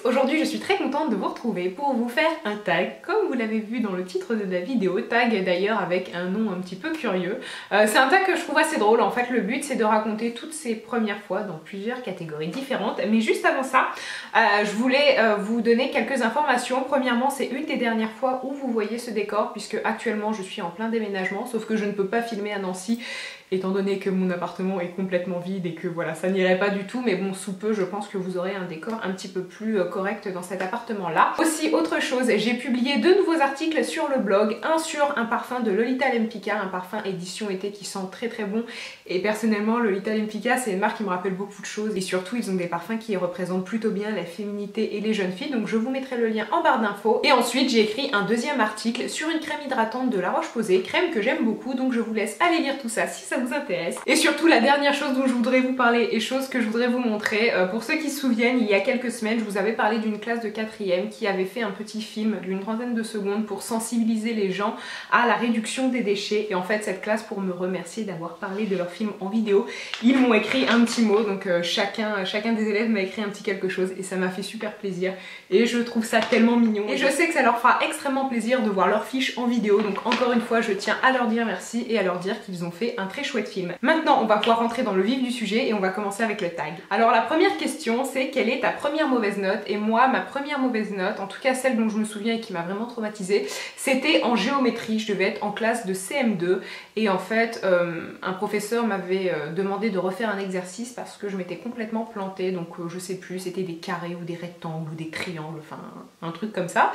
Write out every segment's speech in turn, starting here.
Aujourd'hui je suis très contente de vous retrouver pour vous faire un tag, comme vous l'avez vu dans le titre de la vidéo, tag d'ailleurs avec un nom un petit peu curieux. C'est un tag que je trouve assez drôle, en fait le but c'est de raconter toutes ces premières fois dans plusieurs catégories différentes, mais juste avant ça, je voulais vous donner quelques informations. Premièrement, c'est une des dernières fois où vous voyez ce décor, puisque actuellement je suis en plein déménagement, sauf que je ne peux pas filmer à Nancy, étant donné que mon appartement est complètement vide et que voilà, ça n'irait pas du tout, mais bon, sous peu, je pense que vous aurez un décor un petit peu plus correct dans cet appartement-là. Aussi, autre chose, j'ai publié 2 nouveaux articles sur le blog, un sur un parfum de Lolita Lempicka, un parfum édition été qui sent très très bon, et personnellement, Lolita Lempicka, c'est une marque qui me rappelle beaucoup de choses, et surtout, ils ont des parfums qui représentent plutôt bien la féminité et les jeunes filles, donc je vous mettrai le lien en barre d'infos. Et ensuite, j'ai écrit un deuxième article sur une crème hydratante de La Roche-Posay, crème que j'aime beaucoup, donc je vous laisse aller lire tout ça si ça vous intéresse. Et surtout la dernière chose dont je voudrais vous parler et chose que je voudrais vous montrer, pour ceux qui se souviennent, il y a quelques semaines je vous avais parlé d'une classe de 4e qui avait fait un petit film d'une trentaine de secondes pour sensibiliser les gens à la réduction des déchets, et en fait cette classe, pour me remercier d'avoir parlé de leur film en vidéo, ils m'ont écrit un petit mot, donc chacun des élèves m'a écrit un petit quelque chose et ça m'a fait super plaisir et je trouve ça tellement mignon, et je sais que ça leur fera extrêmement plaisir de voir leur fiche en vidéo, donc encore une fois je tiens à leur dire merci et à leur dire qu'ils ont fait un très chouette film. Maintenant on va pouvoir rentrer dans le vif du sujet et on va commencer avec le tag. Alors la première question c'est: quelle est ta première mauvaise note? Et moi, ma première mauvaise note, en tout cas celle dont je me souviens et qui m'a vraiment traumatisée, c'était en géométrie. Je devais être en classe de CM2 et en fait un professeur m'avait demandé de refaire un exercice parce que je m'étais complètement plantée, donc je sais plus, c'était des carrés ou des rectangles ou des triangles, enfin un truc comme ça.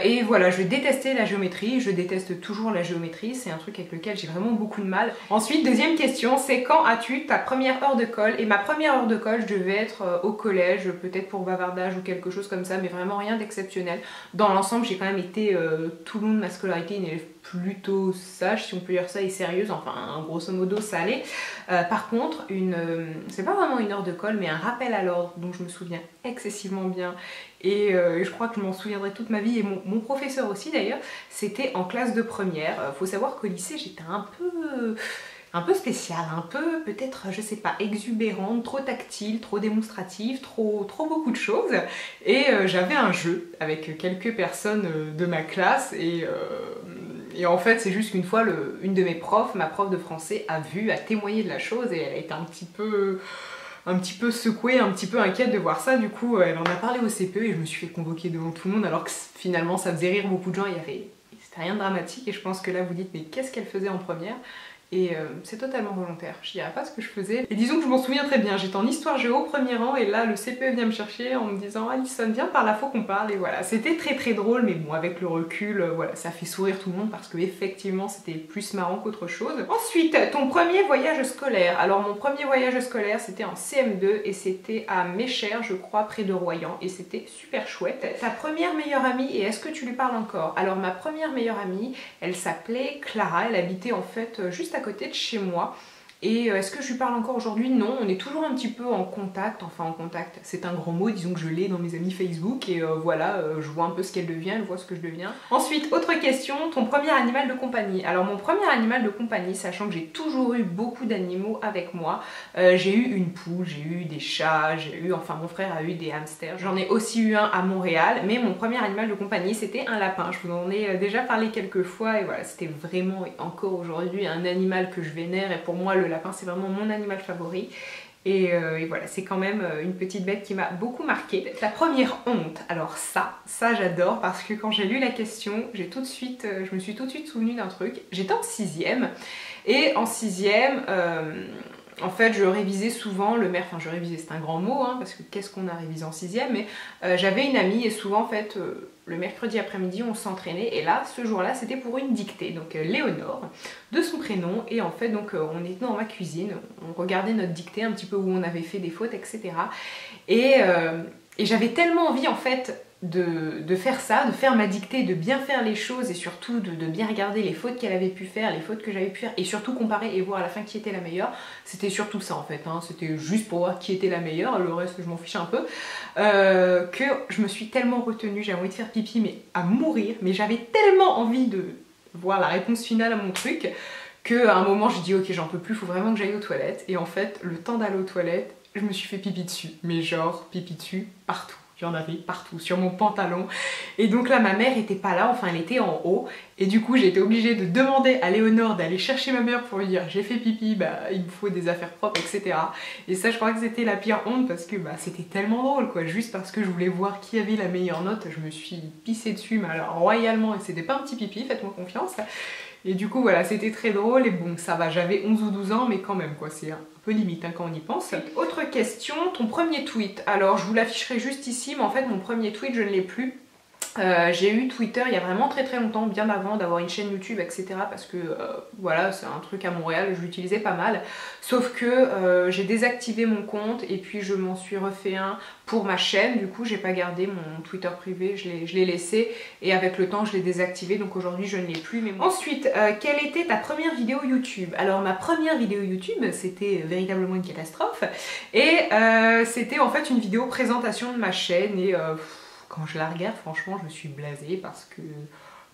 Et voilà, je détestais la géométrie, je déteste toujours la géométrie, c'est un truc avec lequel j'ai vraiment beaucoup de mal. Ensuite, deuxième question, c'est: quand as-tu ta première heure de colle? Et ma première heure de colle, je devais être au collège, peut-être pour bavardage ou quelque chose comme ça, mais vraiment rien d'exceptionnel. Dans l'ensemble, j'ai quand même été tout le long de ma scolarité une élève plutôt sage, si on peut dire ça, et sérieuse, enfin grosso modo ça allait. Par contre, c'est pas vraiment une heure de colle, mais un rappel à l'ordre dont je me souviens excessivement bien, et je crois que je m'en souviendrai toute ma vie, et mon professeur aussi d'ailleurs, c'était en classe de première. Faut savoir qu'au lycée j'étais un peu spéciale, un peu peut-être, je sais pas, exubérante, trop tactile, trop démonstrative, trop beaucoup de choses, et j'avais un jeu avec quelques personnes de ma classe, et en fait c'est juste qu'une fois une de mes profs, ma prof de français, a témoigné de la chose, et elle a été un petit peu secouée, un petit peu inquiète de voir ça. Du coup elle en a parlé au CPE et je me suis fait convoquer devant tout le monde, alors que finalement ça faisait rire beaucoup de gens, c'était rien de dramatique, et je pense que là vous dites mais qu'est-ce qu'elle faisait en première? Et c'est totalement volontaire, je dirais pas ce que je faisais. Et disons que je m'en souviens très bien, j'étais en histoire géo au premier rang, et là le CPE vient me chercher en me disant: Alison, viens par là, faut qu'on parle, et voilà. C'était très très drôle, mais bon, avec le recul, voilà, ça fait sourire tout le monde parce que effectivement c'était plus marrant qu'autre chose. Ensuite, ton premier voyage scolaire. Alors mon premier voyage scolaire c'était en CM2 et c'était à Méchère, je crois, près de Royan, et c'était super chouette. Ta première meilleure amie, et est-ce que tu lui parles encore? Alors ma première meilleure amie, elle s'appelait Clara, elle habitait en fait juste à côté de chez moi. Et est-ce que je lui parle encore aujourd'hui? Non, on est toujours un petit peu en contact, enfin en contact, c'est un grand mot, disons que je l'ai dans mes amis Facebook, et voilà, je vois un peu ce qu'elle devient, elle voit ce que je deviens. Ensuite, autre question, ton premier animal de compagnie. Alors mon premier animal de compagnie, sachant que j'ai toujours eu beaucoup d'animaux avec moi, j'ai eu une poule, j'ai eu des chats, enfin mon frère a eu des hamsters, j'en ai aussi eu un à Montréal, mais mon premier animal de compagnie c'était un lapin. Je vous en ai déjà parlé quelques fois, et voilà, c'était vraiment, et encore aujourd'hui, un animal que je vénère, et pour moi le lapin c'est vraiment mon animal favori. Et voilà, c'est quand même une petite bête qui m'a beaucoup marquée. Ta première honte, alors ça j'adore, parce que quand j'ai lu la question, je me suis tout de suite souvenue d'un truc. J'étais en 6e, et en 6e, en fait je révisais souvent enfin je révisais, c'est un grand mot, hein, parce que qu'est-ce qu'on a révisé en 6e, mais j'avais une amie, et souvent en fait le mercredi après-midi on s'entraînait, et là ce jour-là c'était pour une dictée, donc Léonore de son prénom, et en fait donc on était dans ma cuisine, on regardait notre dictée un petit peu où on avait fait des fautes, etc. Et j'avais tellement envie en fait de faire ça, de faire ma dictée, de bien faire les choses, et surtout de bien regarder les fautes qu'elle avait pu faire, les fautes que j'avais pu faire, et surtout comparer et voir à la fin qui était la meilleure. C'était surtout ça en fait, hein. C'était juste pour voir qui était la meilleure, le reste je m'en fichais un peu, que je me suis tellement retenue, j'avais envie de faire pipi mais à mourir, mais j'avais tellement envie de voir la réponse finale à mon truc, qu'à un moment je dis ok j'en peux plus, faut vraiment que j'aille aux toilettes, et en fait le temps d'aller aux toilettes, je me suis fait pipi dessus, mais genre pipi dessus partout. il y en avait partout, sur mon pantalon. Et donc là, ma mère était pas là, enfin elle était en haut. Et du coup, j'ai été obligée de demander à Léonore d'aller chercher ma mère pour lui dire j'ai fait pipi, bah il me faut des affaires propres, etc. Et ça, je crois que c'était la pire honte parce que bah, c'était tellement drôle quoi. Juste parce que je voulais voir qui avait la meilleure note, je me suis pissée dessus, mais alors royalement, et c'était pas un petit pipi, faites-moi confiance. Et du coup voilà, c'était très drôle et bon ça va, j'avais 11 ou 12 ans mais quand même quoi, c'est un peu limite hein, quand on y pense. Autre question, ton premier tweet. Alors je vous l'afficherai juste ici mais en fait mon premier tweet je ne l'ai plus. J'ai eu Twitter il y a vraiment très longtemps, bien avant d'avoir une chaîne YouTube etc. parce que voilà c'est un truc à Montréal, je l'utilisais pas mal. Sauf que j'ai désactivé mon compte et puis je m'en suis refait un pour ma chaîne. Du coup j'ai pas gardé mon Twitter privé, je l'ai laissé et avec le temps je l'ai désactivé donc aujourd'hui je ne l'ai plus. Mais bon. Ensuite, quelle était ta première vidéo YouTube? Alors ma première vidéo YouTube c'était véritablement une catastrophe et c'était en fait une vidéo présentation de ma chaîne et quand je la regarde, franchement, je suis blasée parce que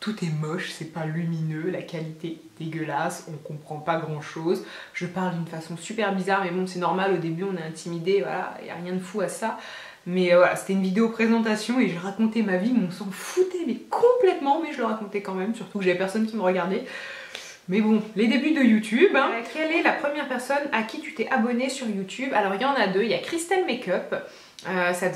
tout est moche, c'est pas lumineux, la qualité est dégueulasse, on comprend pas grand chose. Je parle d'une façon super bizarre, mais bon, c'est normal, au début on est intimidé, voilà, y a rien de fou à ça. Mais voilà, c'était une vidéo présentation et je racontais ma vie, mais on s'en foutait, mais complètement, mais je le racontais quand même, surtout que j'avais personne qui me regardait. Mais bon, les débuts de YouTube. Hein. Quelle est la première personne à qui tu t'es abonnée sur YouTube? Alors il y en a deux, il y a Christelle Makeup. Ça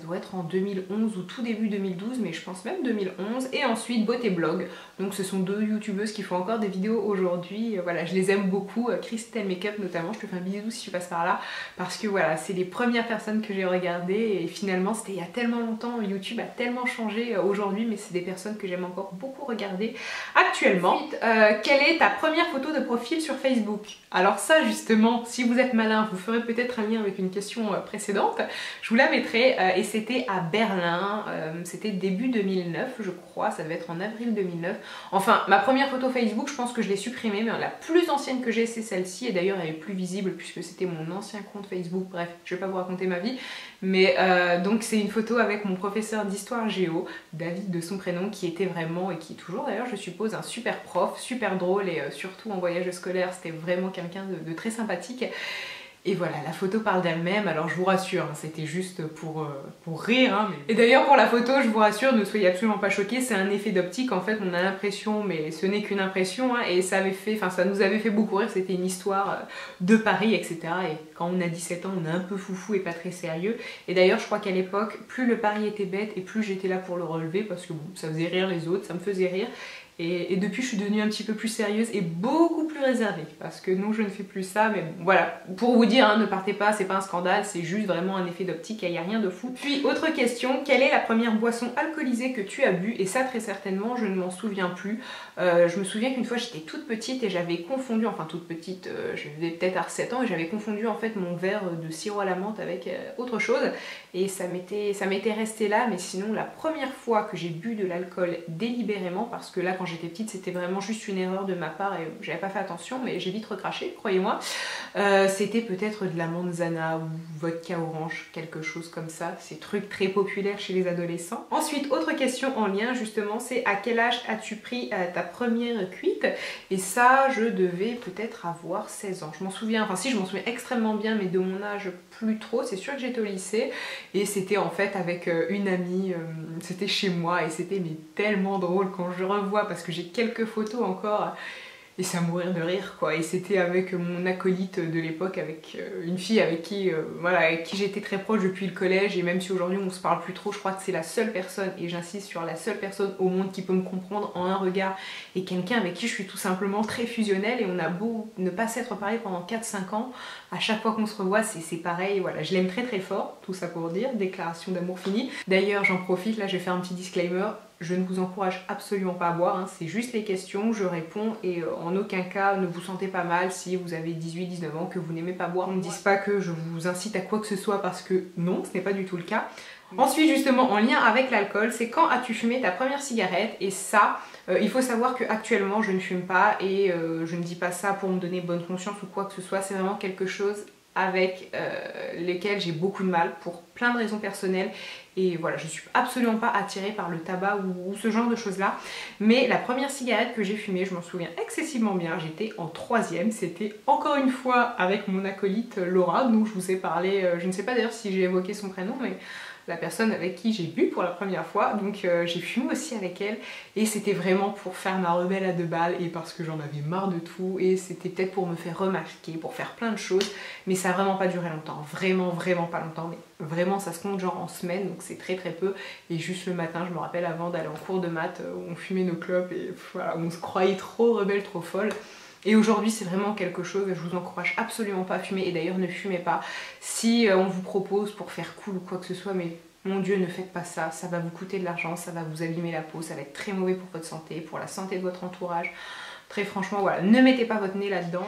doit être en 2011 ou tout début 2012, mais je pense même 2011. Et ensuite Beauté Blog. Donc ce sont deux youtubeuses qui font encore des vidéos aujourd'hui. Voilà, je les aime beaucoup. Christelle Makeup notamment, je te fais un bisou si tu passes par là. Parce que voilà, c'est les premières personnes que j'ai regardées. Et finalement, c'était il y a tellement longtemps. YouTube a tellement changé aujourd'hui, mais c'est des personnes que j'aime encore beaucoup regarder actuellement. Ensuite, quelle est ta première photo de profil sur Facebook? Alors ça justement, si vous êtes malin, vous ferez peut-être un lien avec une question précédente. Je vous la mettrai et c'était à Berlin, c'était début 2009 je crois, ça devait être en avril 2009. Enfin, ma première photo Facebook, je pense que je l'ai supprimée, mais la plus ancienne que j'ai c'est celle-ci et d'ailleurs elle est plus visible puisque c'était mon ancien compte Facebook. Bref, je vais pas vous raconter ma vie, mais donc c'est une photo avec mon professeur d'histoire géo, David de son prénom, qui était vraiment, et qui est toujours d'ailleurs je suppose, un super prof, super drôle et surtout en voyage scolaire, c'était vraiment quelqu'un de très sympathique. Et voilà, la photo parle d'elle-même, alors je vous rassure, hein, c'était juste pour rire. Hein, mais... Et d'ailleurs pour la photo, je vous rassure, ne soyez absolument pas choqués, c'est un effet d'optique, en fait on a l'impression, mais ce n'est qu'une impression, hein, et ça nous avait fait beaucoup rire, c'était une histoire de Paris, etc. Et quand on a 17 ans, on est un peu foufou et pas très sérieux. Et d'ailleurs je crois qu'à l'époque, plus le pari était bête et plus j'étais là pour le relever, parce que bon, ça faisait rire les autres, ça me faisait rire. Et depuis je suis devenue un petit peu plus sérieuse et beaucoup plus réservée parce que non je ne fais plus ça, mais bon, voilà, pour vous dire hein, ne partez pas, c'est pas un scandale, c'est juste vraiment un effet d'optique, il n'y a rien de fou. Puis autre question, quelle est la première boisson alcoolisée que tu as bu? Et ça très certainement je ne m'en souviens plus. Je me souviens qu'une fois j'étais toute petite et j'avais confondu, enfin toute petite, je devais peut-être à 7 ans et j'avais confondu en fait mon verre de sirop à la menthe avec autre chose et ça m'était resté là. Mais sinon la première fois que j'ai bu de l'alcool délibérément, parce que là quand j'étais petite c'était vraiment juste une erreur de ma part et j'avais pas fait attention, mais j'ai vite recraché, croyez-moi, c'était peut-être de la manzana ou vodka orange, quelque chose comme ça, ces trucs très populaires chez les adolescents. Ensuite autre question en lien justement, c'est à quel âge as-tu pris ta première cuite? Et ça je devais peut-être avoir 16 ans, je m'en souviens, enfin si je m'en souviens extrêmement bien, mais de mon âge plus trop, c'est sûr que j'étais au lycée et c'était en fait avec une amie, c'était chez moi et c'était mais tellement drôle quand je revois parce que j'ai quelques photos encore et c'est à mourir de rire quoi. Et c'était avec mon acolyte de l'époque, avec une fille avec qui voilà, avec qui j'étais très proche depuis le collège, et même si aujourd'hui on se parle plus trop, je crois que c'est la seule personne, et j'insiste sur la seule personne au monde qui peut me comprendre en un regard, et quelqu'un avec qui je suis tout simplement très fusionnelle, et on a beau ne pas s'être parlé pendant 4-5 ans, à chaque fois qu'on se revoit c'est pareil, voilà, je l'aime très fort, tout ça pour dire, déclaration d'amour finie. D'ailleurs j'en profite, là je vais faire un petit disclaimer, je ne vous encourage absolument pas à boire, hein. C'est juste les questions, je réponds et en aucun cas ne vous sentez pas mal si vous avez 18-19 ans, que vous n'aimez pas boire. Ne me dites pas que je vous incite à quoi que ce soit parce que non, ce n'est pas du tout le cas. Ensuite justement en lien avec l'alcool, c'est quand as-tu fumé ta première cigarette? Et ça, il faut savoir que actuellement je ne fume pas et je ne dis pas ça pour me donner bonne conscience ou quoi que ce soit, c'est vraiment quelque chose avec lesquels j'ai beaucoup de mal pour plein de raisons personnelles et voilà, je suis absolument pas attirée par le tabac ou ce genre de choses là. Mais la première cigarette que j'ai fumée, je m'en souviens excessivement bien, j'étais en 3e, c'était encore une fois avec mon acolyte Laura dont je vous ai parlé, je ne sais pas d'ailleurs si j'ai évoqué son prénom, mais la personne avec qui j'ai bu pour la première fois, donc j'ai fumé aussi avec elle et c'était vraiment pour faire ma rebelle à 2 balles et parce que j'en avais marre de tout et c'était peut-être pour me faire remarquer, pour faire plein de choses, mais ça a vraiment pas duré longtemps, vraiment pas longtemps, mais vraiment ça se compte genre en semaine, donc c'est très peu. Et juste le matin, je me rappelle avant d'aller en cours de maths, on fumait nos clopes et voilà, on se croyait trop rebelle, trop folle. Et aujourd'hui c'est vraiment quelque chose, je vous encourage absolument pas à fumer, et d'ailleurs ne fumez pas. Si on vous propose pour faire cool ou quoi que ce soit, mais mon Dieu, ne faites pas ça, ça va vous coûter de l'argent, ça va vous abîmer la peau, ça va être très mauvais pour votre santé, pour la santé de votre entourage. Très franchement, voilà, ne mettez pas votre nez là-dedans.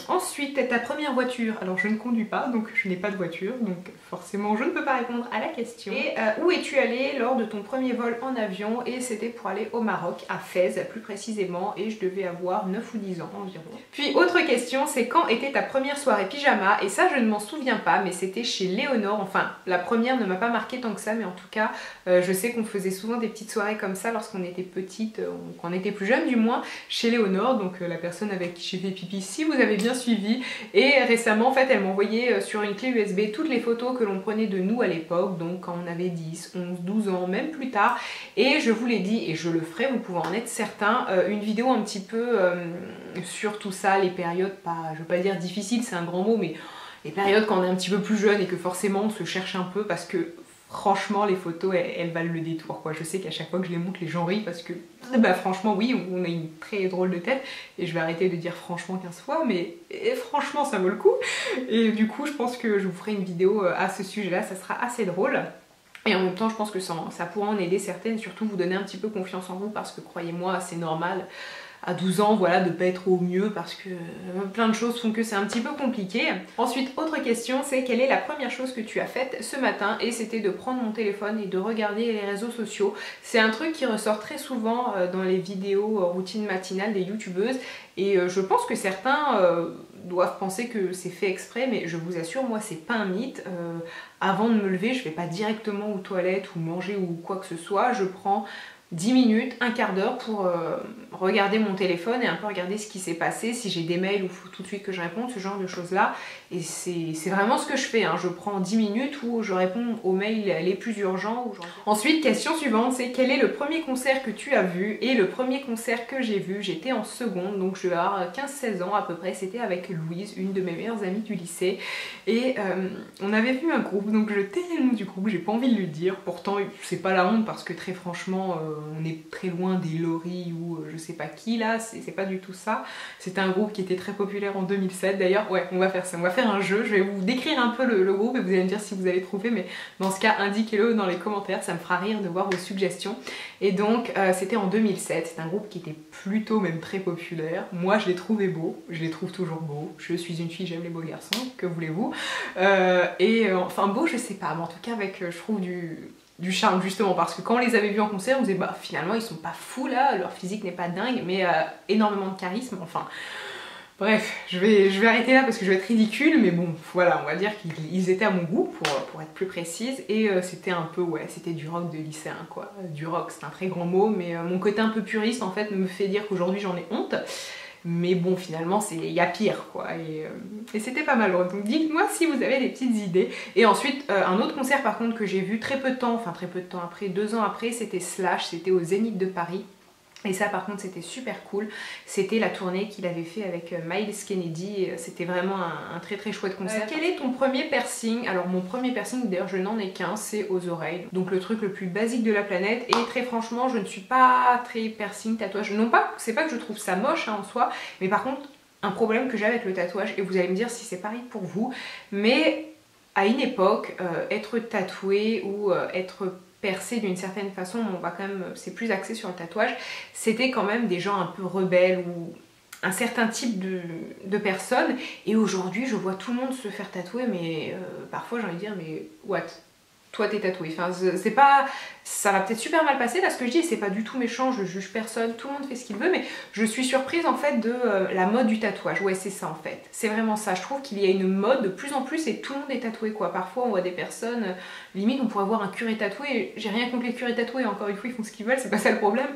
Ensuite, ta première voiture. Alors, je ne conduis pas, donc je n'ai pas de voiture, donc forcément, je ne peux pas répondre à la question. Et où es-tu allé lors de ton premier vol en avion? Et c'était pour aller au Maroc, à Fès plus précisément, et je devais avoir 9 ou 10 ans environ. Puis, autre question, c'est quand était ta première soirée pyjama? Et ça, je ne m'en souviens pas, mais c'était chez Léonore. Enfin, la première ne m'a pas marqué tant que ça, mais en tout cas, je sais qu'on faisait souvent des petites soirées comme ça lorsqu'on était petite, quand on était plus jeune du moins, chez Léonore, donc la personne avec qui j'ai fait pipi, si vous avez bien suivi. Et récemment en fait elle m'a envoyé sur une clé USB toutes les photos que l'on prenait de nous à l'époque, donc quand on avait 10, 11, 12 ans, même plus tard. Et je vous l'ai dit et je le ferai, vous pouvez en être certain, une vidéo un petit peu sur tout ça, les périodes, pas, je veux pas dire difficiles, c'est un grand mot, mais les périodes quand on est un petit peu plus jeune et que forcément on se cherche un peu, parce que franchement les photos elles valent le détour quoi. Je sais qu'à chaque fois que je les montre les gens rient parce que bah franchement oui, on a une très drôle de tête et je vais arrêter de dire franchement 15 fois, mais franchement ça vaut le coup. Et du coup je pense que je vous ferai une vidéo à ce sujet là, ça sera assez drôle. Et en même temps je pense que ça pourra en aider certaines, surtout vous donner un petit peu confiance en vous, parce que croyez-moi c'est normal à 12 ans, voilà, de pas être au mieux parce que plein de choses font que c'est un petit peu compliqué. Ensuite, autre question, c'est quelle est la première chose que tu as faite ce matin? Et c'était de prendre mon téléphone et de regarder les réseaux sociaux. C'est un truc qui ressort très souvent dans les vidéos routines matinales des youtubeuses et je pense que certains doivent penser que c'est fait exprès, mais je vous assure, moi c'est pas un mythe. Avant de me lever, je vais pas directement aux toilettes ou manger ou quoi que ce soit, je prends 10 minutes, un quart d'heure pour regarder mon téléphone et un peu regarder ce qui s'est passé, si j'ai des mails ou faut tout de suite que je réponde, ce genre de choses là. Et c'est vraiment ce que je fais, hein. Je prends 10 minutes où je réponds aux mails les plus urgents. Ensuite, question suivante, c'est quel est le premier concert que tu as vu? Et le premier concert que j'ai vu, j'étais en seconde, donc je vais avoir 15-16 ans à peu près, c'était avec Louise, une de mes meilleures amies du lycée. Et on avait vu un groupe, donc je tais le nom du groupe, j'ai pas envie de le dire, pourtant c'est pas la honte parce que très franchement on est très loin des Laurie ou je sais pas qui là, c'est pas du tout ça. C'était un groupe qui était très populaire en 2007 d'ailleurs. Ouais, on va faire ça, on va faire un jeu, je vais vous décrire un peu le groupe et vous allez me dire si vous avez trouvé, mais dans ce cas indiquez-le dans les commentaires, ça me fera rire de voir vos suggestions. Et donc c'était en 2007, c'est un groupe qui était plutôt même très populaire. Moi je les trouvais beaux, je les trouve toujours beaux, je suis une fille, j'aime les beaux garçons, que voulez-vous. Enfin beau je sais pas, mais en tout cas avec je trouve du charme justement, parce que quand on les avait vus en concert on disait bah finalement ils sont pas fous là, leur physique n'est pas dingue, mais énormément de charisme, enfin bref, je vais arrêter là parce que je vais être ridicule, mais bon voilà, on va dire qu'ils étaient à mon goût pour être plus précise, et c'était un peu, ouais, c'était du rock de lycéen quoi. Du rock c'est un très grand mot, mais mon côté un peu puriste en fait me fait dire qu'aujourd'hui j'en ai honte. Mais bon, finalement, il y a pire, quoi. Et c'était pas mal. Donc dites-moi si vous avez des petites idées. Et ensuite, un autre concert, par contre, que j'ai vu très peu de temps, enfin très peu de temps après, 2 ans après, c'était Slash, c'était au Zénith de Paris. Et ça par contre c'était super cool, c'était la tournée qu'il avait fait avec Myles Kennedy, c'était vraiment un très très chouette concert. Quel est ton premier piercing? Alors mon premier piercing, d'ailleurs je n'en ai qu'un, c'est aux oreilles, donc le truc le plus basique de la planète, et très franchement je ne suis pas très piercing, tatouage, non pas, c'est pas que je trouve ça moche hein, en soi, mais par contre un problème que j'ai avec le tatouage, et vous allez me dire si c'est pareil pour vous, mais à une époque, être tatoué ou être percé d'une certaine façon, on va quand même, c'est plus axé sur le tatouage, c'était quand même des gens un peu rebelles ou un certain type de personnes, et aujourd'hui je vois tout le monde se faire tatouer, mais parfois j'ai envie de dire mais what? Toi t'es tatoué, enfin c'est pas, ça va peut-être super mal passer là ce que je dis, c'est pas du tout méchant, je juge personne, tout le monde fait ce qu'il veut, mais je suis surprise en fait de la mode du tatouage. Ouais c'est ça en fait, c'est vraiment ça, je trouve qu'il y a une mode de plus en plus et tout le monde est tatoué quoi. Parfois on voit des personnes, limite on pourrait voir un curé tatoué, j'ai rien contre les curés tatoués, encore une fois ils font ce qu'ils veulent, c'est pas ça le problème,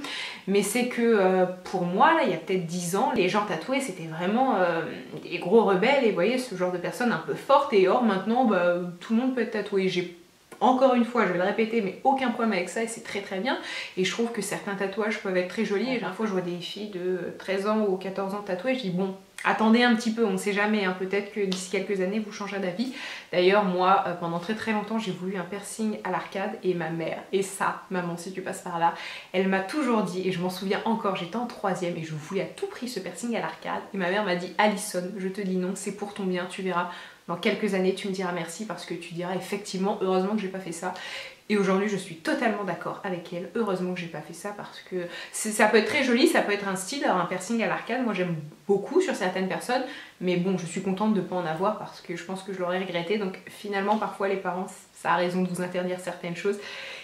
mais c'est que pour moi là il y a peut-être 10 ans, les gens tatoués c'était vraiment des gros rebelles, et vous voyez ce genre de personnes un peu fortes, et or maintenant bah, tout le monde peut être tatoué. J'ai encore une fois, je vais le répéter, mais aucun problème avec ça et c'est très très bien. Et je trouve que certains tatouages peuvent être très jolis. Et parfois je vois des filles de 13 ans ou 14 ans tatouées, je dis bon, attendez un petit peu, on ne sait jamais, hein, peut-être que d'ici quelques années vous changerez d'avis. D'ailleurs moi, pendant très très longtemps, j'ai voulu un piercing à l'arcade et ma mère, et ça, maman si tu passes par là, elle m'a toujours dit, et je m'en souviens encore, j'étais en 3e et je voulais à tout prix ce piercing à l'arcade, et ma mère m'a dit Alison, je te dis non, c'est pour ton bien, tu verras, dans quelques années tu me diras merci parce que tu diras effectivement, heureusement que j'ai pas fait ça. Et aujourd'hui je suis totalement d'accord avec elle, heureusement que j'ai pas fait ça parce que ça peut être très joli, ça peut être un style, un piercing à l'arcade, moi j'aime beaucoup sur certaines personnes, mais bon je suis contente de pas en avoir parce que je pense que je l'aurais regretté, donc finalement parfois les parents ça a raison de vous interdire certaines choses.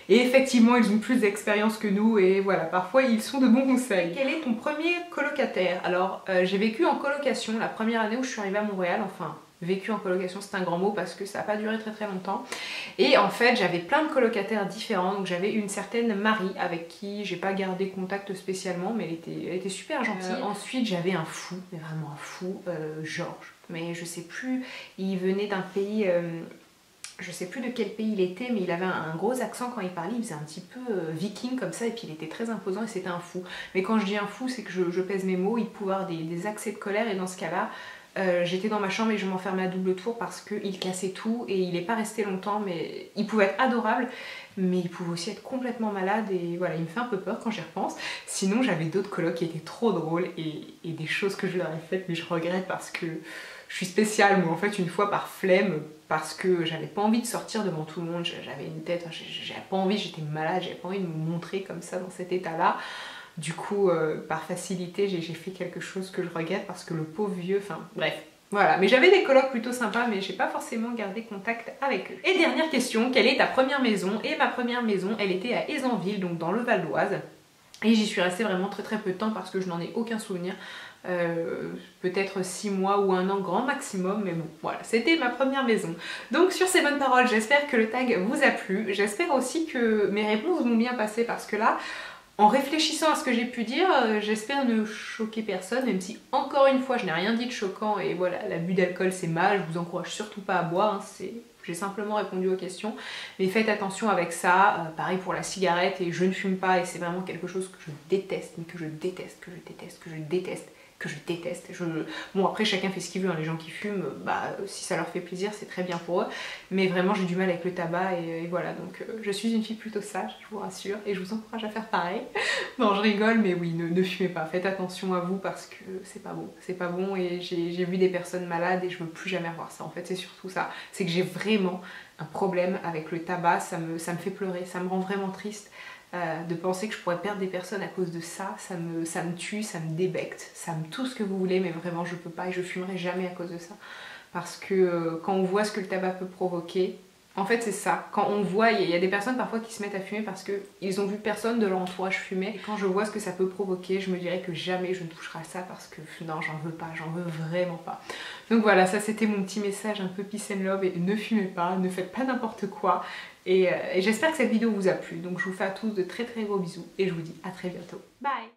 Et effectivement ils ont plus d'expérience que nous et voilà, parfois ils sont de bons conseils. Quel est ton premier colocataire? Alors j'ai vécu en colocation la première année où je suis arrivée à Montréal, enfin vécu en colocation c'est un grand mot parce que ça n'a pas duré très très longtemps, et en fait j'avais plein de colocataires différents, donc j'avais une certaine Marie avec qui j'ai pas gardé contact spécialement mais elle était super gentille. Ensuite j'avais un fou, mais vraiment un fou, Georges, mais je sais plus, il venait d'un pays, je sais plus de quel pays il était, mais il avait un gros accent quand il parlait, il faisait un petit peu viking comme ça, et puis il était très imposant et c'était un fou. Mais quand je dis un fou, c'est que je pèse mes mots, il pouvait avoir des accès de colère, et dans ce cas-là, j'étais dans ma chambre et je m'enfermais à double tour parce qu'il cassait tout et il n'est pas resté longtemps, mais il pouvait être adorable, mais il pouvait aussi être complètement malade et voilà, il me fait un peu peur quand j'y repense. Sinon j'avais d'autres colocs qui étaient trop drôles et des choses que je leur ai faites mais je regrette parce que je suis spéciale moi en fait, une fois par flemme, parce que j'avais pas envie de sortir devant tout le monde, j'avais une tête, j'avais pas envie, j'étais malade, j'avais pas envie de me montrer comme ça dans cet état là. Du coup, par facilité, j'ai fait quelque chose que je regrette parce que le pauvre vieux, enfin bref. Voilà, mais j'avais des colocs plutôt sympas, mais j'ai pas forcément gardé contact avec eux. Et dernière question, quelle est ta première maison? Et ma première maison, elle était à Ézanville, donc dans le Val d'Oise. Et j'y suis restée vraiment très très peu de temps parce que je n'en ai aucun souvenir. Peut-être 6 mois ou 1 an grand maximum, mais bon voilà, c'était ma première maison. Donc sur ces bonnes paroles, j'espère que le tag vous a plu, j'espère aussi que mes réponses vont bien passer parce que là, en réfléchissant à ce que j'ai pu dire, j'espère ne choquer personne, même si encore une fois je n'ai rien dit de choquant et voilà, l'abus d'alcool c'est mal, je vous encourage surtout pas à boire, hein, j'ai simplement répondu aux questions, mais faites attention avec ça, pareil pour la cigarette, et je ne fume pas et c'est vraiment quelque chose que je déteste, mais que je déteste, que je déteste, que je déteste, que je déteste. Bon après chacun fait ce qu'il veut, hein. Les gens qui fument, bah si ça leur fait plaisir c'est très bien pour eux, mais vraiment j'ai du mal avec le tabac et voilà, donc je suis une fille plutôt sage, je vous rassure, et je vous encourage à faire pareil. Non je rigole, mais oui, ne fumez pas, faites attention à vous parce que c'est pas bon et j'ai vu des personnes malades et je veux plus jamais revoir ça. En fait c'est surtout ça, c'est que j'ai vraiment un problème avec le tabac, ça me fait pleurer, ça me rend vraiment triste. De penser que je pourrais perdre des personnes à cause de ça, ça me tue, ça me débecte, ça me tout ce que vous voulez, mais vraiment je peux pas et je fumerai jamais à cause de ça. Parce que quand on voit ce que le tabac peut provoquer, en fait c'est ça, quand on voit, il y a des personnes parfois qui se mettent à fumer parce qu'ils ont vu personne de leur entourage fumer, et quand je vois ce que ça peut provoquer, je me dirais que jamais je ne toucherai à ça parce que non, j'en veux pas, j'en veux vraiment pas. Donc voilà, ça c'était mon petit message un peu peace and love, et ne fumez pas, ne faites pas n'importe quoi. Et j'espère que cette vidéo vous a plu. Donc je vous fais à tous de très très gros bisous et je vous dis à très bientôt. Bye!